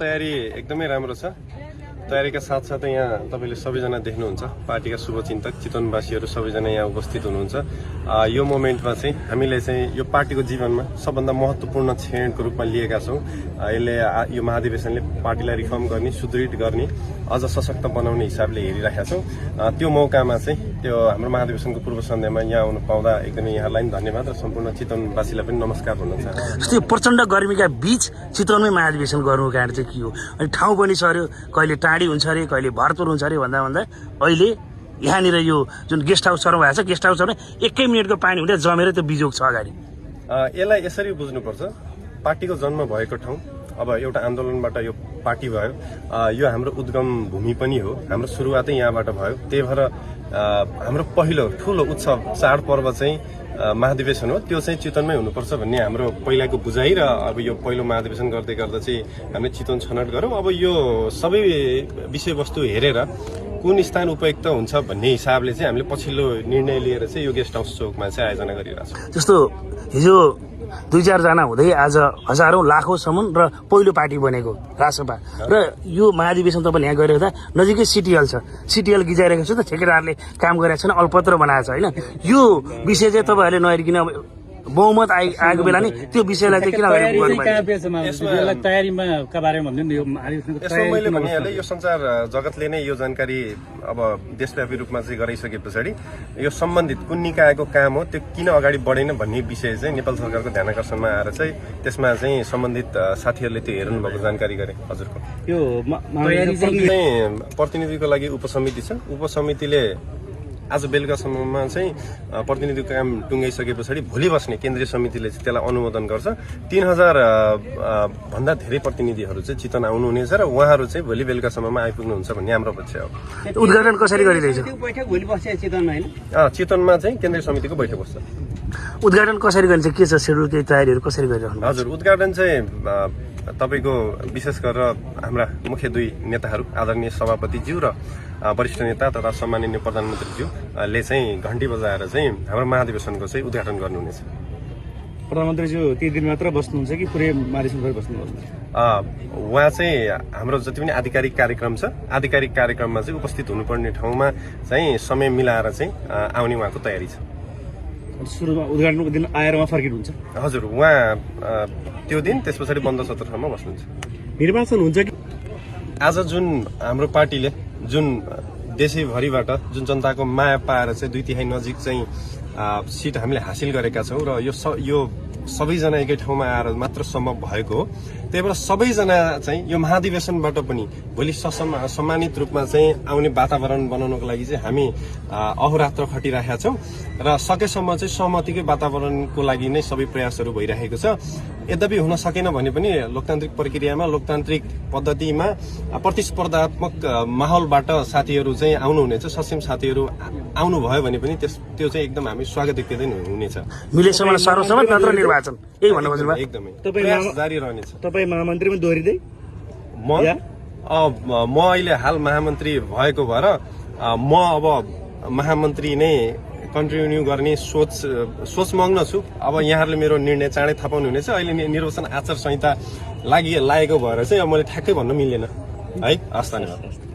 तयारी एकदमै राम्रो छ। तयारीका साथसाथै यहाँ तपाईले सबैजना देख्नुहुन्छ पार्टीका शुभचिन्तक चितवनवासीहरू सबैजना यहाँ उपस्थित हुनुहुन्छ। यो मोमेन्टमा चाहिँ हामीले चाहिँ यो पार्टीको जीवनमा सबभन्दा महत्त्वपूर्ण क्षणको रूपमा लिएका छौँ। यसले यो महाधिवेशनले पार्टीलाई रिफर्म गर्ने, सुदृढ गर्ने, अझ सशक्त बनाउने हिसाबले हेरिरहेका छौँ। त्यो मौकामा चाहिँ त्यो हाम्रो महाधिवेशनको पूर्व सन्ध्यामा यहाँ आउनु पाउँदा एकदमै यहाँलाई पनि धन्यवाद र सम्पूर्ण चितवनवासीलाई पनि नमस्कार भन्न चाहन्छु। जस्तै प्रचण्ड गर्मीका बीच चितवनमै महाधिवेशन गर्नुको कारण चाहिँ के हो? अनि ठाउँ पनि सर्यो, कहिले टाढी हुन्छ अरे, कहिले भरतपुर हुन्छ अरे भन्दा अहिले यहाँनिर यो जुन गेस्ट हाउस सर्नु भएको छ, गेस्ट हाउसमा 1 मिनटको पानी हुँदै जमेर त्यो बिजोग छ अगाडि। यसलाई यसरी बुझ्नुपर्छ, पार्टीको जन्म भएको ठाउँ, अब एउटा आन्दोलनबाट यो पार्टी भयो, यो हाम्रो उद्गम भूमि पनि हो, हाम्रो सुरुवातै यहाँबाट भयो। त्यही भएर हाम्रो पहिलो ठुलो उत्सव चाडपर्व चाहिँ महाधिवेशन हो, त्यो चाहिँ चितवनमै हुनुपर्छ भन्ने हाम्रो पहिलाको बुझाइ र अब यो पहिलो महाधिवेशन गर्दै गर्दा चाहिँ हामीले चितवन छनौट गरौँ। अब यो सबै विषयवस्तु हेरेर कुन स्थान उपयुक्त हुन्छ भन्ने हिसाबले चाहिँ हामीले पछिल्लो निर्णय लिएर चाहिँ यो गेस्ट हाउस चौकमा चाहिँ आयोजना गरिरहेछौँ। जस्तो हिजो 2-4 जना हुँदै आज हजारौं लाखौंसम्म र पहिलो पार्टी बनेको रासपा र यो महाधिवेशन तपाईले यहाँ गरिरहँदा नजिकै सिटिएल छ, सिटिएल गिजाइरहेको छ त, ठेकेदारले काम गरेको छैन, अलपत्र बनाएको छ हैन। यो विषय चाहिँ तपाईहरुले नहेरिकिन बहुमत आएको बेला नि त्यो विषयलाई चाहिँ किन मैले भनिहालेँ, यो संचार जगतले नै यो जानकारी अब देशव्यापी रूपमा चाहिँ गराइसके पछाडि यो सम्बन्धित कुन निकायको काम हो, त्यो किन अगाडि बढेन भन्ने विषय चाहिँ नेपाल सरकारको ध्यान आकर्षणमा आएर चाहिँ त्यसमा चाहिँ सम्बन्धित साथीहरूले त्यो हेर्नु भएको जानकारी गरे। हजुरको यो प्रतिनिधिको लागि उपसमिति छ, उपसमितिले आज बेलुकासम्ममा चाहिँ प्रतिनिधिको काम टुङ्गाइसके पछाडि भोलि बस्ने केन्द्रीय समितिले चाहिँ त्यसलाई अनुमोदन गर्छ। 3000 भन्दा धेरै प्रतिनिधिहरू चाहिँ चितवन आउनुहुनेछ र उहाँहरू चाहिँ भोलि बेलुकासम्ममा आइपुग्नुहुन्छ भन्ने हाम्रो अपेक्षा हो। उद्घाटन कसरी गरिरहेछ? त्यो बैठक भोलि बस्छ चितवनमा हैन? चितवनमा चाहिँ केन्द्रीय समितिको बैठक बस्छ। उद्घाटन कसरी गरिन्छ, के छ सेड्युल, के तयारीहरू कसरी गरिरहनु? हजुर, उद्घाटन चाहिँ तपाईको विशेष गरेर हाम्रा मुख्य 2 नेताहरू आदरणीय सभापतिज्यू र वरिष्ठ नेता तथा सम्माननीय प्रधानमन्त्रीज्यूले चाहिँ घण्टी बजाएर चाहिँ हाम्रो महाधिवेशनको चाहिँ उद्घाटन गर्नुहुनेछ। प्रधानमन्त्रीज्यू ती दिन मात्र बस्नुहुन्छ कि पुरै महाधिवेशनभरि बस्नुहुन्छ? उहाँ चाहिँ हाम्रो जति पनि आधिकारिक कार्यक्रम छ, आधिकारिक कार्यक्रममा चाहिँ उपस्थित हुनुपर्ने ठाउँमा चाहिँ समय मिलाएर चाहिँ आउने उहाँको तयारी छ। सुरुमा उद्घाटनको दिन आएर उहाँ फर्किनुहुन्छ? हजुर, उहाँ त्यो दिन त्यस पछाडि बन्द सत्रसम्म बस्नुहुन्छ। निर्वाचन हुन्छ कि? आज जुन हाम्रो पार्टीले जुन देशैभरिबाट जुन जनताको माया पाएर चाहिँ 2/3 नजिक चाहिँ सिट हामीले हासिल गरेका छौँ र यो सबैजना एकै ठाउँमा आएर मात्र सम्भव भएको हो। त्यही भएर सबैजना चाहिँ यो महाधिवेशनबाट पनि भोलि सम्मानित रूपमा चाहिँ आउने वातावरण बनाउनको लागि चाहिँ हामी अहोरात्र खटिरहेका छौँ र सकेसम्म चाहिँ सहमतिकै वातावरणको लागि नै सबै प्रयासहरू भइरहेको छ। यद्यपि हुन सकेन भने पनि लोकतान्त्रिक प्रक्रियामा, लोकतान्त्रिक पद्धतिमा प्रतिस्पर्धात्मक माहौलबाट साथीहरू चाहिँ आउनुहुनेछ, सक्षम साथीहरू आउनुभयो भने पनि त्यो चाहिँ एकदम हामी स्वागत हुनेछ। मिलेसम्म सर्वसम्मत नत्र निर्वाचन, यही भन्नु खोज्नुभयो? एकदमै प्रयास जारी रहनेछ। तपाईँ महामन्त्रीमा दोहोरिँदै? म अहिले हाल महामन्त्री भएको भएर म अब महामन्त्री नै कन्टिन्यू गर्ने सोच मग्न छु। अब यहाँहरूले मेरो निर्णय चाँडै थाहा पाउनुहुनेछ। अहिले निर्वाचन आचार संहिता लागेको भएर चाहिँ अब मैले ठ्याक्कै भन्न मिलेन है। हस्, धन्यवाद।